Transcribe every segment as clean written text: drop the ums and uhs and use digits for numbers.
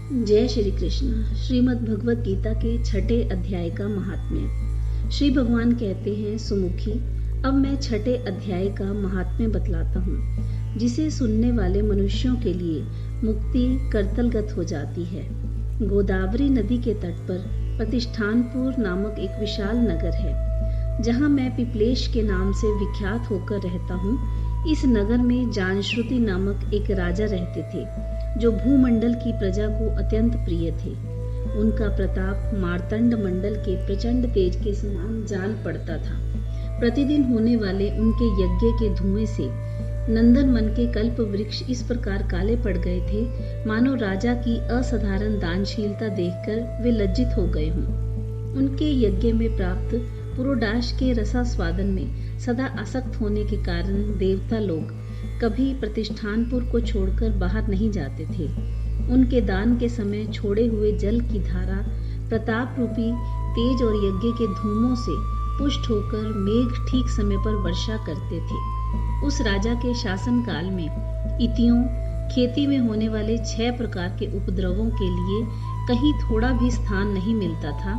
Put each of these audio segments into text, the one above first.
जय श्री कृष्ण। श्रीमद् भगवत गीता के 6ठे अध्याय का महात्म्य। श्री भगवान कहते हैं, सुमुखी, अब मैं 6ठे अध्याय का महात्म्य बतलाता हूँ, जिसे सुनने वाले मनुष्यों के लिए मुक्ति करतलगत हो जाती है। गोदावरी नदी के तट पर प्रतिष्ठानपुर नामक एक विशाल नगर है, जहाँ मैं पिपलेश के नाम से विख्यात होकर रहता हूँ। इस नगर में जानश्रुति नामक एक राजा रहते थे, जो भूमंडल की प्रजा को अत्यंत प्रिय थे। उनका प्रताप मार्तंड मंडल के प्रचंड तेज के समान जान पड़ता था। प्रतिदिन होने वाले उनके यज्ञ के धुएं से नंदनवन के कल्प वृक्ष इस प्रकार काले पड़ गए थे, मानो राजा की असाधारण दानशीलता देखकर वे लज्जित हो गए हों। उनके यज्ञ में प्राप्त पुरोडाश के रसास्वादन में सदा आसक्त होने के कारण देवता लोग कभी प्रतिष्ठानपुर को छोड़कर बाहर नहीं जाते थे। उनके दान के समय छोड़े हुए जल की धारा प्रताप रूपी तेज और यज्ञ के धूमों से पुष्ट होकर मेघ ठीक समय पर वर्षा करते थे। उस राजा के शासन काल में इतियों खेती में होने वाले 6 प्रकार के उपद्रवों के लिए कहीं थोड़ा भी स्थान नहीं मिलता था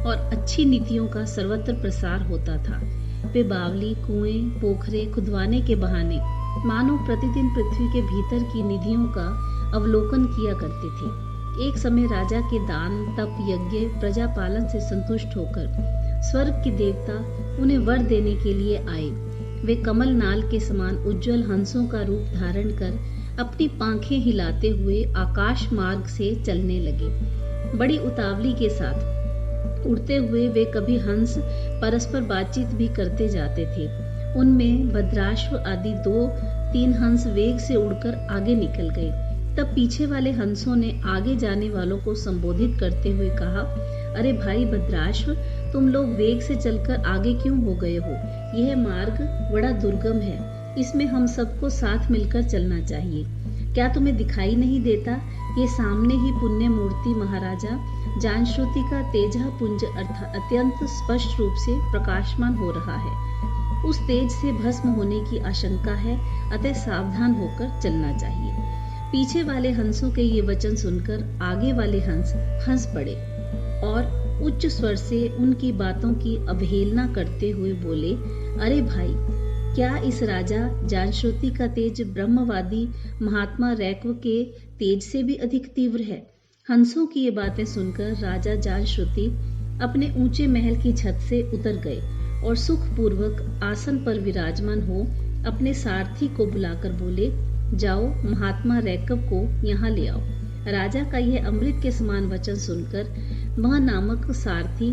और अच्छी नीतियों का सर्वत्र प्रसार होता था। वे बावली, कुएं, पोखरे खुदवाने के बहाने मानो प्रतिदिन पृथ्वी के भीतर की निधियों का अवलोकन किया करते थे। एक समय राजा के दान, तप, यज्ञ, प्रजा पालन से संतुष्ट होकर स्वर्ग के देवता उन्हें वर देने के लिए आए। वे कमल नाल के समान उज्जवल हंसों का रूप धारण कर अपनी पांखें हिलाते हुए आकाश मार्ग से चलने लगे। बड़ी उतावली के साथ उड़ते हुए वे कभी हंस परस्पर बातचीत भी करते जाते थे। उनमें भद्राश्व आदि 2-3 हंस वेग से उड़कर आगे निकल गए। तब पीछे वाले हंसों ने आगे जाने वालों को संबोधित करते हुए कहा, अरे भाई भद्राश्व, तुम लोग वेग से चलकर आगे क्यों हो गए हो? यह मार्ग बड़ा दुर्गम है, इसमें हम सबको साथ मिलकर चलना चाहिए। क्या तुम्हें दिखाई नहीं देता? ये सामने ही पुण्य मूर्ति महाराजा जानश्रुति का तेजा पुंज अर्थात अत्यंत स्पष्ट रूप से प्रकाशमान हो रहा है। उस तेज से भस्म होने की आशंका है, अतः सावधान होकर चलना चाहिए। पीछे वाले हंसों के ये वचन सुनकर आगे वाले हंस हंस पड़े और उच्च स्वर से उनकी बातों की अवहेलना करते हुए बोले, अरे भाई, क्या इस राजा जानश्रुति का तेज ब्रह्मवादी महात्मा रैक्व के तेज से भी अधिक तीव्र है? हंसों की ये बातें सुनकर राजा जानश्रुति अपने ऊंचे महल की छत से उतर गए और सुखपूर्वक आसन पर विराजमान हो अपने सारथी को बुलाकर बोले, जाओ महात्मा रैकव को यहाँ ले आओ। राजा का यह अमृत के समान वचन सुनकर वह नामक सारथी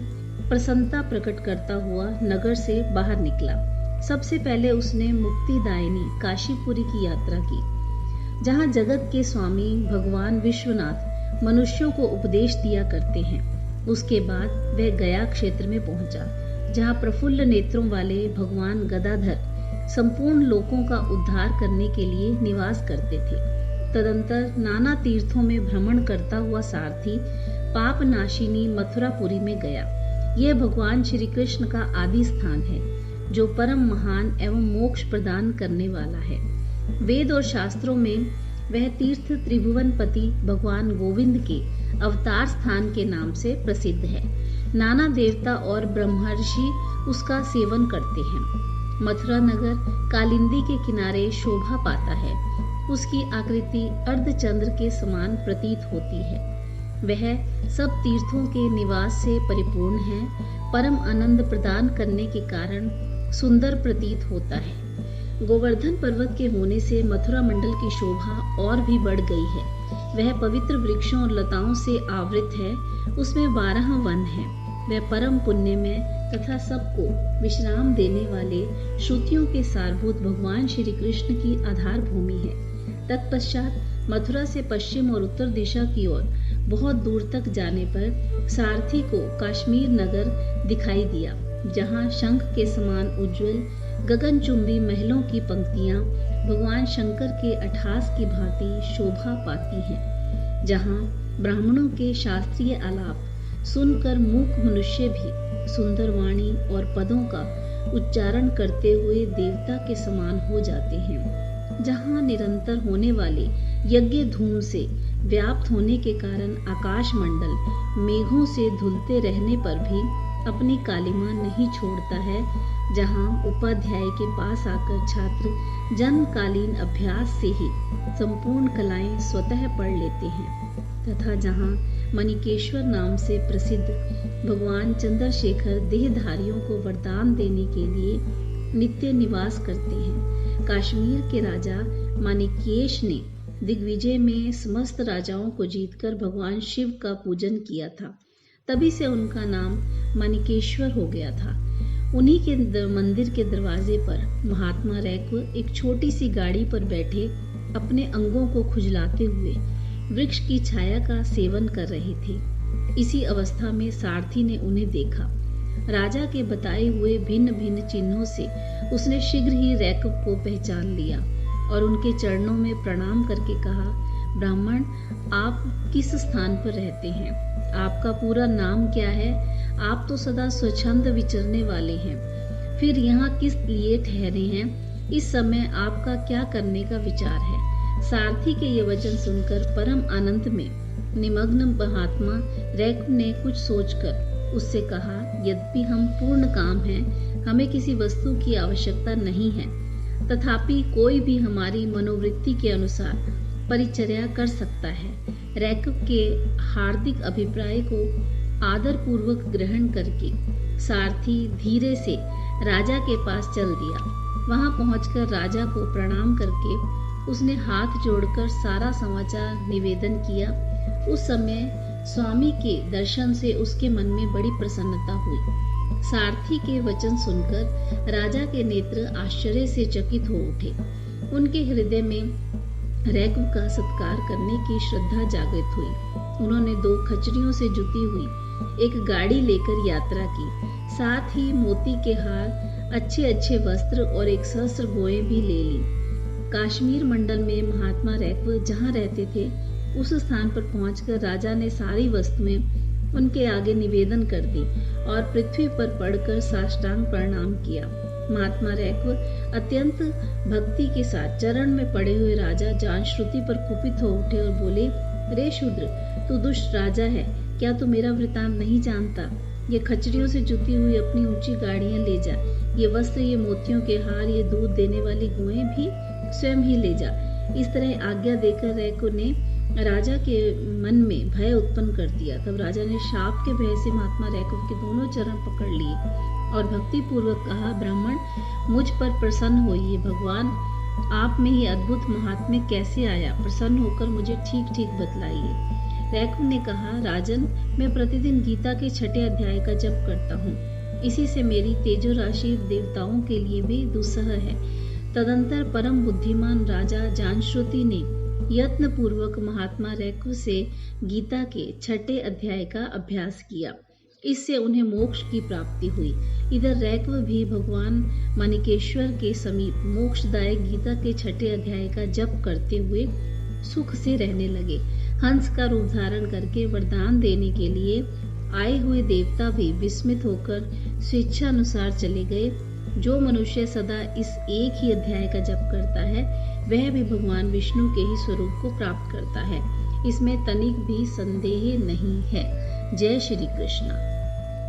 प्रसन्नता प्रकट करता हुआ नगर से बाहर निकला। सबसे पहले उसने मुक्तिदायिनी काशीपुरी की यात्रा की, जहाँ जगत के स्वामी भगवान विश्वनाथ मनुष्यों को उपदेश दिया करते हैं। उसके बाद वह गया क्षेत्र में पहुंचा, जहाँ प्रफुल्ल नेत्रों वाले भगवान गदाधर संपूर्ण लोकों का उद्धार करने के लिए निवास करते थे। तदंतर नाना तीर्थों में भ्रमण करता हुआ सारथी पाप नाशिनी मथुरापुरी में गया। यह भगवान श्री कृष्ण का आदि स्थान है, जो परम महान एवं मोक्ष प्रदान करने वाला है। वेद और शास्त्रों में वह तीर्थ त्रिभुवनपति भगवान गोविंद के अवतार स्थान के नाम से प्रसिद्ध है। नाना देवता और ब्रह्मर्षि उसका सेवन करते हैं। मथुरा नगर कालिंदी के किनारे शोभा पाता है। उसकी आकृति अर्धचंद्र के समान प्रतीत होती है। वह सब तीर्थों के निवास से परिपूर्ण है। परम आनंद प्रदान करने के कारण सुंदर प्रतीत होता है। गोवर्धन पर्वत के होने से मथुरा मंडल की शोभा और भी बढ़ गई है। वह पवित्र वृक्षों और लताओं से आवृत है। उसमें 12 वन हैं। वह परम पुण्य में तथा सबको विश्राम देने वाले श्रुतियों के सारभूत भगवान श्री कृष्ण की आधार भूमि है। तत्पश्चात मथुरा से पश्चिम और उत्तर दिशा की ओर बहुत दूर तक जाने पर सारथी को काश्मीर नगर दिखाई दिया, जहाँ शंख के समान उज्जवल गगनचुंबी महलों की पंक्तियां भगवान शंकर के अठास की भांति शोभा पाती हैं, जहाँ ब्राह्मणों के शास्त्रीय आलाप सुनकर मूक मनुष्य भी सुंदर वाणी और पदों का उच्चारण करते हुए देवता के समान हो जाते हैं, जहाँ निरंतर होने वाले यज्ञ धूम से व्याप्त होने के कारण आकाश मंडल मेघों से धुलते रहने पर भी अपनी कालिमा नहीं छोड़ता है। जहां उपाध्याय के पास आकर छात्र जन्मकालीन अभ्यास से ही संपूर्ण कलाएं स्वतः पढ़ लेते हैं, तथा जहां मणिकेश्वर नाम से प्रसिद्ध भगवान चंद्रशेखर देहधारियों को वरदान देने के लिए नित्य निवास करते हैं। कश्मीर के राजा माणिकेश ने दिग्विजय में समस्त राजाओं को जीतकर भगवान शिव का पूजन किया था, तभी से उनका नाम माणिकेश्वर हो गया था। उन्हीं के मंदिर के दरवाजे पर महात्मा रैक्व एक छोटी सी गाड़ी पर बैठे अपने अंगों को खुजलाते हुए वृक्ष की छाया का सेवन कर रहे थे। इसी अवस्था में सारथी ने उन्हें देखा। राजा के बताए हुए भिन्न भिन्न चिन्हों से उसने शीघ्र ही रैक्व को पहचान लिया और उनके चरणों में प्रणाम करके कहा, ब्राह्मण, आप किस स्थान पर रहते हैं? आपका पूरा नाम क्या है? आप तो सदा स्वच्छंद विचरने वाले हैं, फिर यहाँ किस लिए ठहरे हैं? इस समय आपका क्या करने का विचार है? सारथी के ये वचन सुनकर परम आनंद में निमग्न महात्मा रैक्व ने कुछ सोचकर उससे कहा, यद्यपि हम पूर्ण काम हैं, हमें किसी वस्तु की आवश्यकता नहीं है, तथापि कोई भी हमारी मनोवृत्ति के अनुसार परिचर्या कर सकता है। रैक्व के हार्दिक अभिप्राय को आदर पूर्वक ग्रहण करके सारथी धीरे से राजा के पास चल दिया। वहां पहुंचकर राजा को प्रणाम करके उसने हाथ जोड़कर सारा समाचार निवेदन किया। उस समय स्वामी के दर्शन से उसके मन में बड़ी प्रसन्नता हुई। सारथी के वचन सुनकर राजा के नेत्र आश्चर्य से चकित हो उठे। उनके हृदय में रैक्व का सत्कार करने की श्रद्धा जागृत हुई। उन्होंने 2 खचरियों से जुती हुई एक गाड़ी लेकर यात्रा की, साथ ही मोती के हार, अच्छे अच्छे वस्त्र और एक सहस्त्र गोएं भी ले ली। कश्मीर मंडल में महात्मा रैक्व जहाँ रहते थे, उस स्थान पर पहुंचकर राजा ने सारी वस्तुएं उनके आगे निवेदन कर दी और पृथ्वी पर पड़कर साष्टांग प्रणाम किया। महात्मा रैक्व अत्यंत भक्ति के साथ चरण में पड़े हुए राजा जानश्रुति पर कुपित हो उठे और बोले, रे शूद्र, तू दुष्ट राजा है, क्या तू मेरा वृतांत नहीं जानता? ये खचरियों से जुती हुई अपनी ऊंची गाड़ियां ले जा, ये वस्त्र, ये मोतियों के हार, ये दूध देने वाली गोएं भी स्वयं ही ले जा। इस तरह आज्ञा देकर रैक्व ने राजा के मन में भय उत्पन्न कर दिया। तब राजा ने शाप के भय से महात्मा रैक्व के दोनों चरण पकड़ लिए और भक्ति पूर्वक कहा, ब्राह्मण, मुझ पर प्रसन्न होइए। भगवान आप में ही अद्भुत महात्म्य कैसे आया? प्रसन्न होकर मुझे ठीक ठीक बतलाइए। रैक्व ने कहा, राजन, मैं प्रतिदिन गीता के 6ठे अध्याय का जप करता हूँ। इसी से मेरी तेजो राशि देवताओं के लिए भी दुस्सह है। तदंतर परम बुद्धिमान राजा जानश्रुति ने यत्न पूर्वक महात्मा रैक्व से गीता के 6ठे अध्याय का अभ्यास किया। इससे उन्हें मोक्ष की प्राप्ति हुई। इधर रैक्व भी भगवान माणिकेश्वर के समीप मोक्षदायक गीता के 6ठे अध्याय का जप करते हुए सुख से रहने लगे। हंस का रूप धारण करके वरदान देने के लिए आए हुए देवता भी विस्मित होकर स्वेच्छानुसार चले गए। जो मनुष्य सदा इस एक ही अध्याय का जप करता है, वह भी भगवान विष्णु के ही स्वरूप को प्राप्त करता है। इसमें तनिक भी संदेह नहीं है। जय श्री कृष्ण।